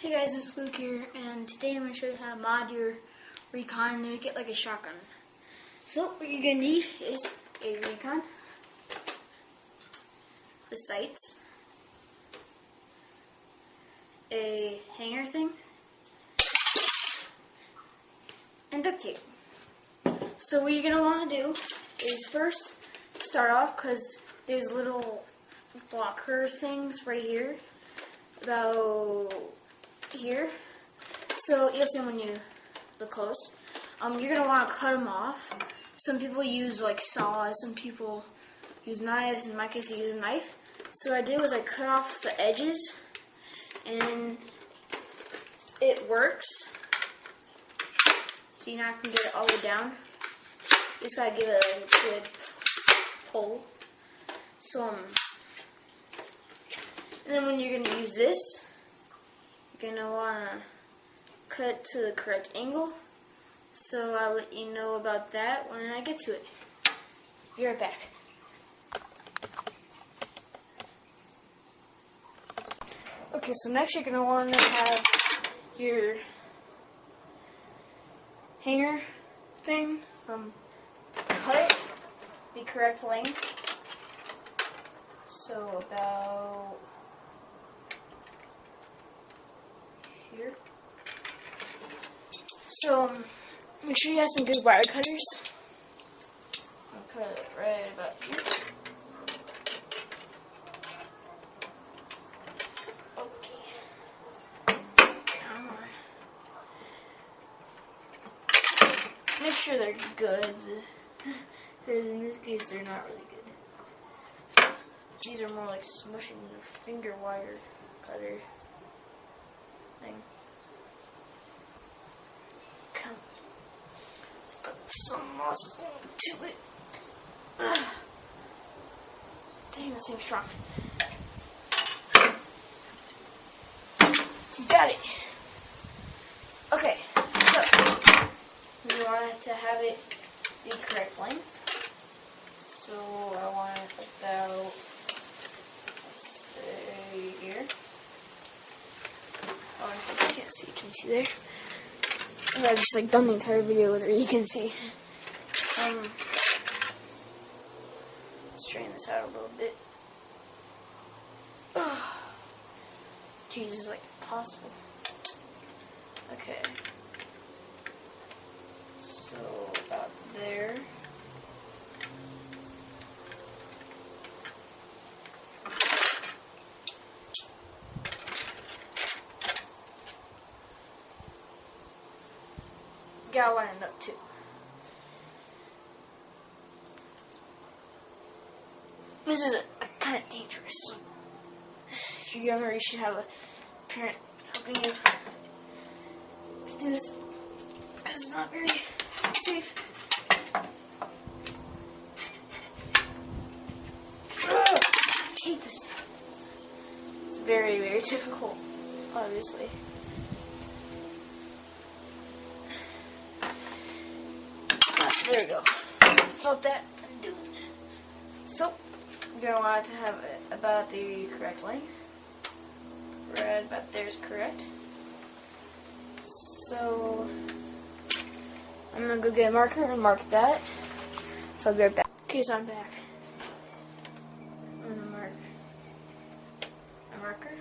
Hey guys, it's Luke here, and today I'm going to show you how to mod your Recon and make it like a shotgun. So, what you're going to need is a Recon, the sights, a hanger thing, and duct tape. So what you're going to want to do is first start off, because there's little blocker things right here, about here. So you'll see them when you look close. You're going to want to cut them off. Some people use like saws, some people use knives. In my case, I use a knife. So what I did was I cut off the edges, and it works. So you now can get it all the way down. You just gotta give it a good pull. So and then when you're gonna use this, you're gonna wanna cut to the correct angle. So I'll let you know about that when I get to it. Be right back. Okay, so next you're gonna want to have your hanger thing cut it the correct length. So about here. So make sure you have some good wire cutters. I'll cut it right about here. Okay. Come on. Make sure they're good. Because in this case, they're not really good. These are more like smushing the finger wire cutter thing. Come on. Put some muscle to it. Dang, this thing's strong. Got it. Okay, so you want to have it the correct length. So I want it about, let's say, here. Oh, in case you can't see, can you see there? I've just like done the entire video whether you can see. Let's straighten this out a little bit. Jesus, like impossible. Okay. So about there. Gotta line it up too. This is kind of dangerous. If you're younger, you should have a parent helping you do this, because it's not very safe. I hate this. It's very, very difficult, obviously. There we go. Felt that. Do it. So, you're going to want to have it about the correct length. Right about there is correct. So, I'm going to go get a marker and mark that. So I'll be right back. Okay, so I'm back. I'm going to mark a marker.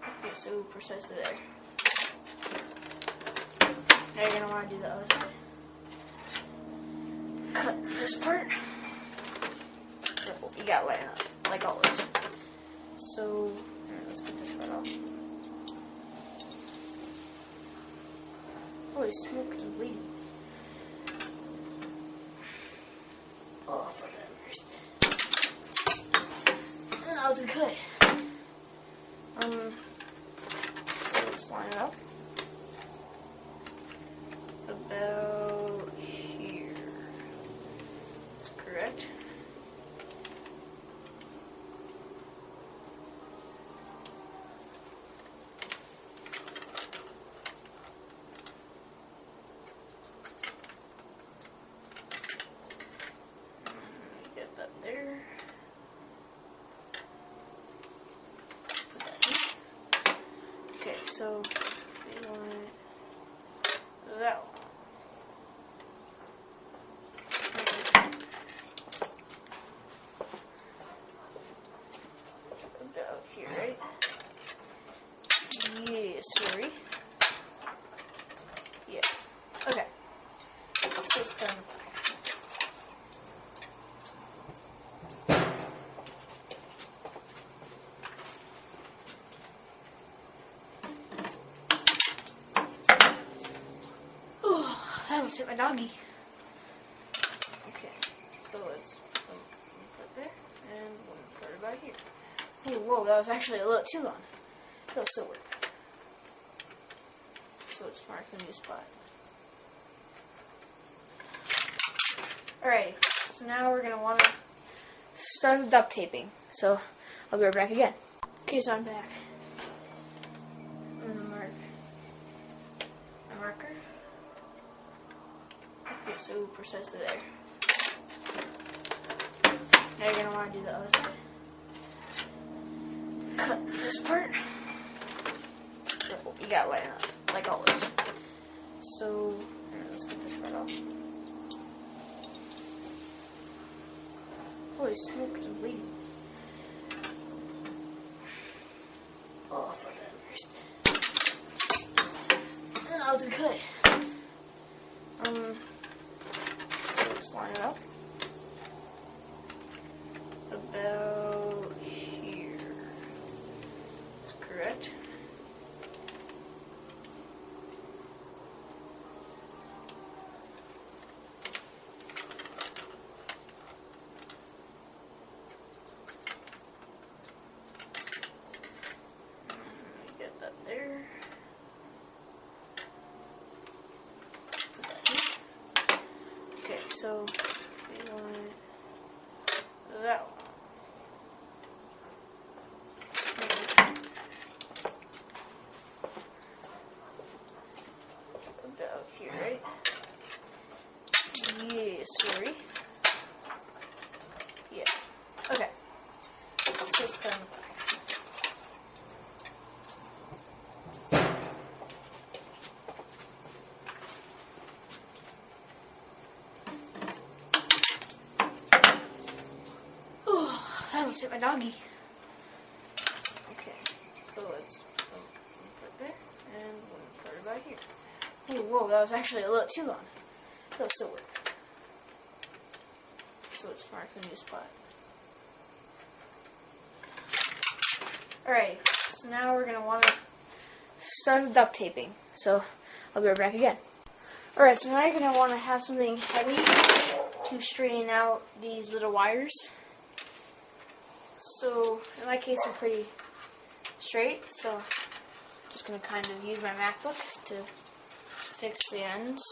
Okay, so precisely there. Now you're going to want to do the other side. Cut this part. You got to line up, like always. So, let's get this part off. Holy smoke, is bleeding. Oh, I thought that first. That was a cut. So let's line it up. About here. That's correct. Get that there. Put that in. so we want that one. About here, right? Yeah, sorry. Yeah. Okay. So it's done. I almost hit my doggy. Okay, so let's put there, and we'll put it about here. Hey, whoa, that was actually a little too long. It'll still work. So it's marked the new spot. Alrighty, so now we're going to want to start the duct taping. So I'll be right back again. Okay, so I'm back. I'm going to mark a marker. Okay, so precisely there. Now you're going to want to do the other side. Cut this part. You got to line it up, like always. So, let's get this part off. Holy smokes, I'm bleeding. Oh, I thought that first. That was good. So let's line it up. About here. That's correct. Get that there. Put that here. Okay, so we want that one. About here, right? Yeah, sorry. Yeah. Okay. So let's put it on the back. I almost hit my doggy. Okay, so let's put there, and we'll put it about here. Hey, whoa, that was actually a little too long. It'll still work. So it's marked the new spot. Alright, so now we're going to want to start the duct taping. So I'll be right back again. Alright, so now you're going to want to have something heavy to straighten out these little wires. So in my case, they're pretty straight, so I'm just going to kind of use my MacBook to fix the ends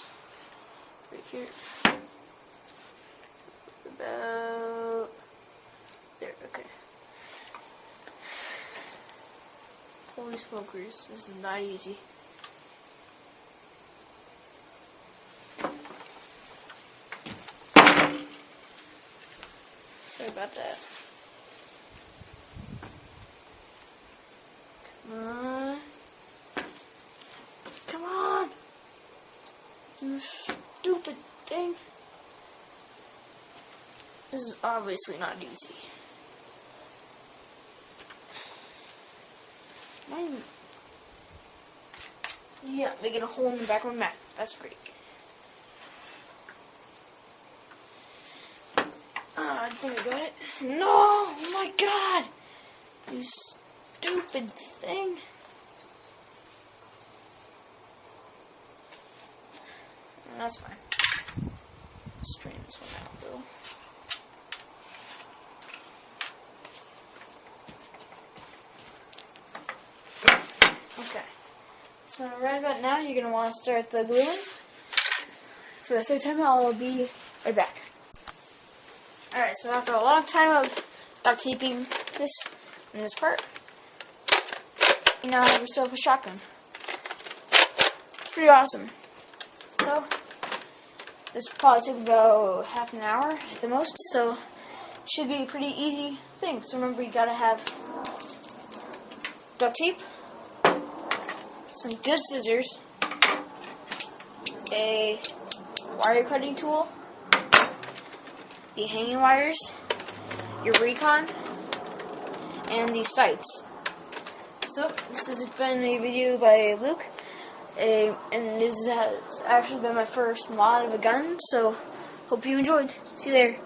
right here. About there, okay. Holy smokers, this is not easy. Sorry about that. Come on! You stupid thing. This is obviously not easy. Yeah, making a hole in the back of my Mac. That's pretty good. I think I got it. No! Oh my god! You stupid thing. That's fine. Straighten this one out, though. Okay. So right about now, you're going to want to start the gluing. For the third time, I'll be right back. Alright, so after a long time of duct taping this and this part, you now have yourself a shotgun. It's pretty awesome. So, this probably took about half an hour at the most, so should be a pretty easy thing. So remember, you gotta have duct tape, some good scissors, a wire cutting tool, the hanging wires, your Recon, and these sights. So this has been a video by Luke, and this has actually been my first mod of a gun, so hope you enjoyed. See you there.